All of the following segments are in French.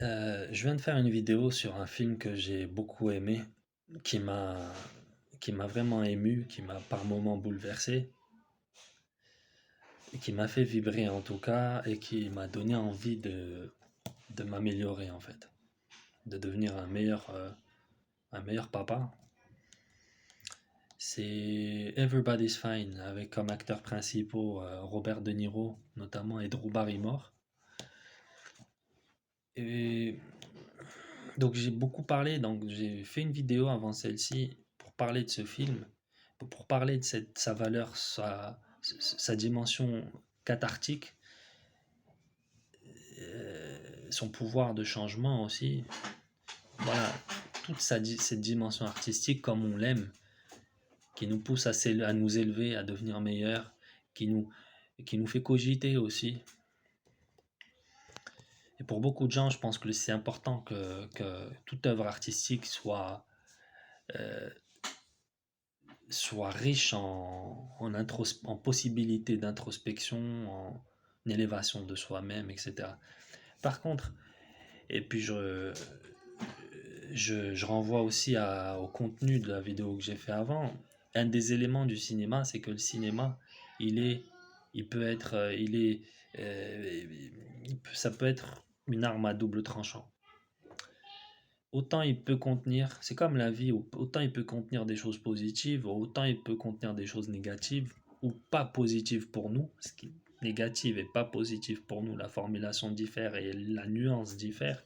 Je viens de faire une vidéo sur un film que j'ai beaucoup aimé, qui m'a qui m'a vraiment ému, qui m'a par moments bouleversé, et qui m'a fait vibrer en tout cas, et qui m'a donné envie de m'améliorer en fait, de devenir un meilleur papa. C'est Everybody's Fine avec comme acteurs principaux Robert De Niro notamment et Drew Barrymore. Et donc j'ai beaucoup parlé, donc j'ai fait une vidéo avant celle-ci pour parler de ce film, pour parler de sa valeur, sa dimension cathartique, son pouvoir de changement aussi. Voilà, cette dimension artistique comme on l'aime, qui nous pousse à nous élever, à devenir meilleurs, qui nous, qui nous fait cogiter aussi. Et pour beaucoup de gens, je pense que c'est important que toute œuvre artistique euh, soit riche en possibilités d'introspection, en élévation de soi-même, etc. Par contre, et puis je renvoie aussi au contenu de la vidéo que j'ai fait avant, un des éléments du cinéma, c'est que le cinéma, il est, il peut être, il est, euh, ça peut être une arme à double tranchant. Autant il peut contenir, c'est comme la vie, autant il peut contenir des choses positives, autant il peut contenir des choses négatives ou pas positives pour nous, ce qui est négatif et pas positif pour nous, la formulation diffère et la nuance diffère.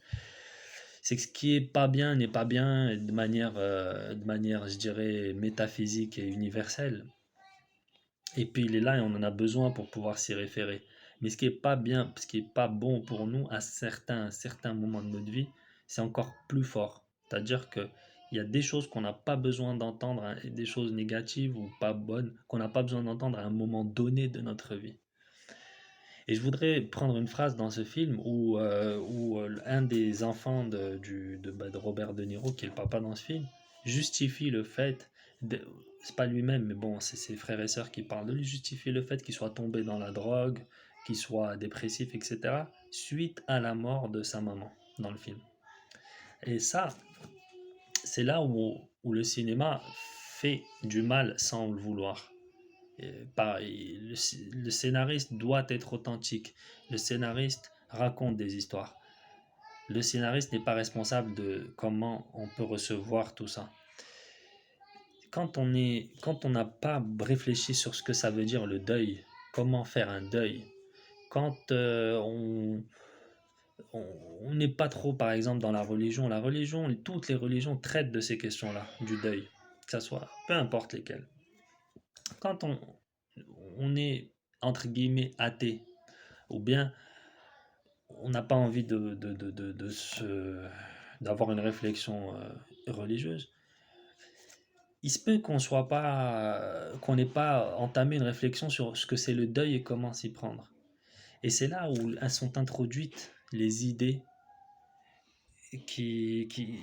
C'est que ce qui est pas bien n'est pas bien de manière, je dirais, métaphysique et universelle. Et puis il est là et on en a besoin pour pouvoir s'y référer. Mais ce qui est pas bien, ce qui est pas bon pour nous à certains moments de notre vie, c'est encore plus fort. C'est-à-dire que il y a des choses qu'on n'a pas besoin d'entendre, hein, et des choses négatives ou pas bonnes qu'on n'a pas besoin d'entendre à un moment donné de notre vie. Et je voudrais prendre une phrase dans ce film où un des enfants de Robert De Niro, qui est le papa dans ce film, justifie le fait, c'est pas lui-même, mais bon, c'est ses frères et sœurs qui parlent de lui, justifie le fait qu'il soit tombé dans la drogue, qu'il soit dépressif, etc., suite à la mort de sa maman dans le film. Et ça, c'est là où le cinéma fait du mal sans le vouloir. Pareil, le scénariste doit être authentique. Le scénariste raconte des histoires. Le scénariste n'est pas responsable de comment on peut recevoir tout ça. Quand on n'a pas réfléchi sur ce que ça veut dire le deuil, comment faire un deuil, quand on n'est pas trop, par exemple, dans la religion, toutes les religions traitent de ces questions-là, du deuil, que ça soit, peu importe lesquelles. Quand on est, entre guillemets, athée, ou bien on n'a pas envie d'avoir une réflexion religieuse, il se peut qu'on n'ait pas entamé une réflexion sur ce que c'est le deuil et comment s'y prendre. Et c'est là où sont introduites les idées qui, qui,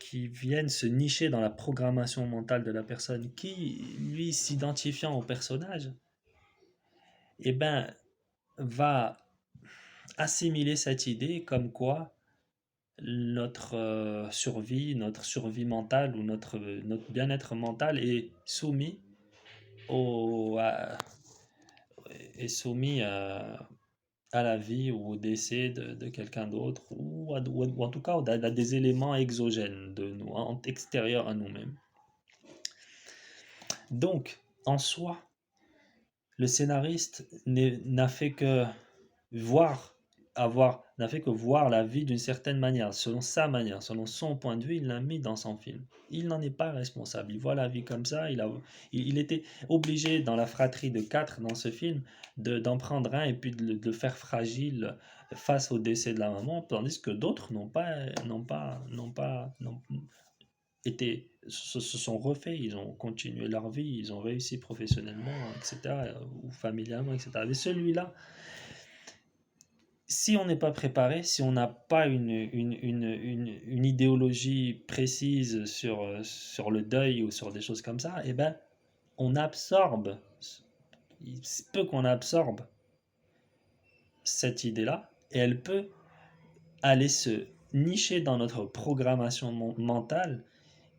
qui viennent se nicher dans la programmation mentale de la personne, qui, lui, s'identifiant au personnage, eh ben, va assimiler cette idée comme quoi notre notre survie mentale ou notre bien-être mental au, à, est soumis à la vie ou au décès de quelqu'un d'autre ou en tout cas à des éléments exogènes de nous, extérieurs à nous-mêmes. Donc, en soi, le scénariste n'a fait que voir n'a fait que voir la vie d'une certaine manière, selon son point de vue, il l'a mis dans son film. Il n'en est pas responsable. Il voit la vie comme ça. Il était obligé dans la fratrie de quatre dans ce film d'en prendre un et puis de le faire fragile face au décès de la maman, tandis que d'autres n'ont été, se sont refaits, ils ont continué leur vie, ils ont réussi professionnellement, etc., ou familialement, etc. Mais celui-là, si on n'est pas préparé, si on n'a pas une idéologie précise sur le deuil ou sur des choses comme ça, eh ben, on absorbe, il se peut qu'on absorbe cette idée-là, et elle peut aller se nicher dans notre programmation mentale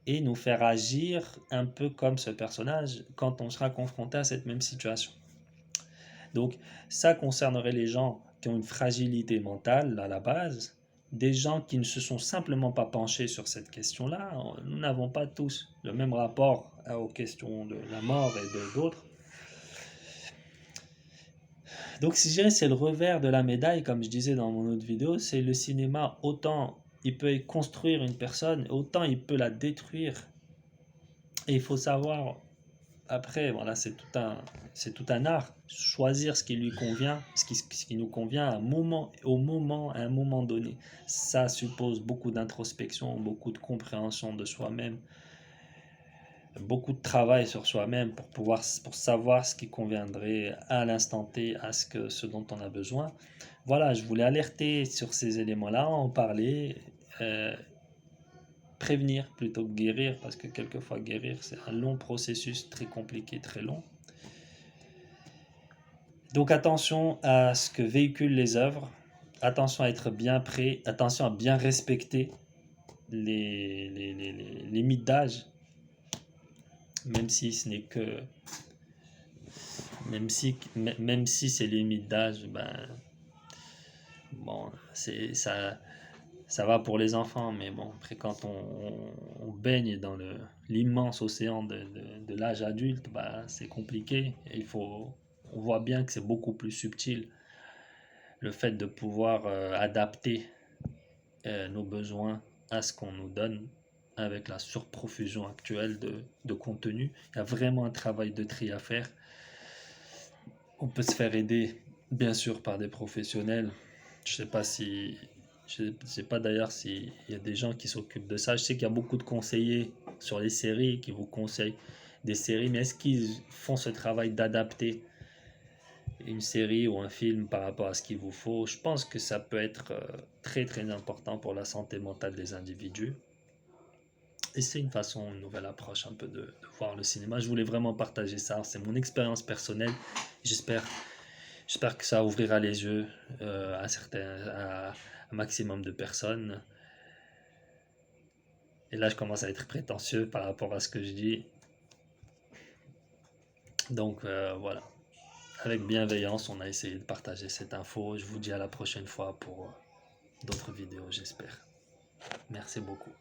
et nous faire agir un peu comme ce personnage quand on sera confronté à cette même situation. Donc, ça concernerait les gens qui ont une fragilité mentale à la base, des gens qui ne se sont simplement pas penchés sur cette question-là. Nous n'avons pas tous le même rapport aux questions de la mort et de d'autres. Donc, si je dirais, c'est le revers de la médaille, comme je disais dans mon autre vidéo, c'est le cinéma, autant il peut construire une personne, autant il peut la détruire. Et il faut savoir, après, voilà, c'est tout un art, choisir ce qui lui convient, ce qui nous convient à un moment donné. Ça suppose beaucoup d'introspection, beaucoup de compréhension de soi-même, beaucoup de travail sur soi-même pour savoir ce qui conviendrait à l'instant T, ce dont on a besoin. Voilà, je voulais alerter sur ces éléments-là, en parler, euh, prévenir plutôt que guérir, parce que quelquefois guérir, c'est un long processus très compliqué, très long. Donc attention à ce que véhiculent les œuvres, attention à être bien prêt, attention à bien respecter les limites d'âge, même si ce n'est que même si ces limites d'âge, ben bon, c'est ça va pour les enfants, mais bon, après quand on baigne dans l'immense océan de l'âge adulte, bah, c'est compliqué. On voit bien que c'est beaucoup plus subtil le fait de pouvoir adapter nos besoins à ce qu'on nous donne avec la surprofusion actuelle de contenu. Il y a vraiment un travail de tri à faire. On peut se faire aider, bien sûr, par des professionnels. Je sais pas si, je sais pas d'ailleurs s'il y a des gens qui s'occupent de ça. Je sais qu'il y a beaucoup de conseillers sur les séries qui vous conseillent des séries, mais est-ce qu'ils font ce travail d'adapter une série ou un film par rapport à ce qu'il vous faut? Je pense que ça peut être très très important pour la santé mentale des individus. Et c'est une façon, une nouvelle approche un peu de voir le cinéma. Je voulais vraiment partager ça. C'est mon expérience personnelle. J'espère J'espère que ça ouvrira les yeux à un maximum de personnes. Et là, je commence à être prétentieux par rapport à ce que je dis. Donc voilà, avec bienveillance, on a essayé de partager cette info. Je vous dis à la prochaine fois pour d'autres vidéos, j'espère. Merci beaucoup.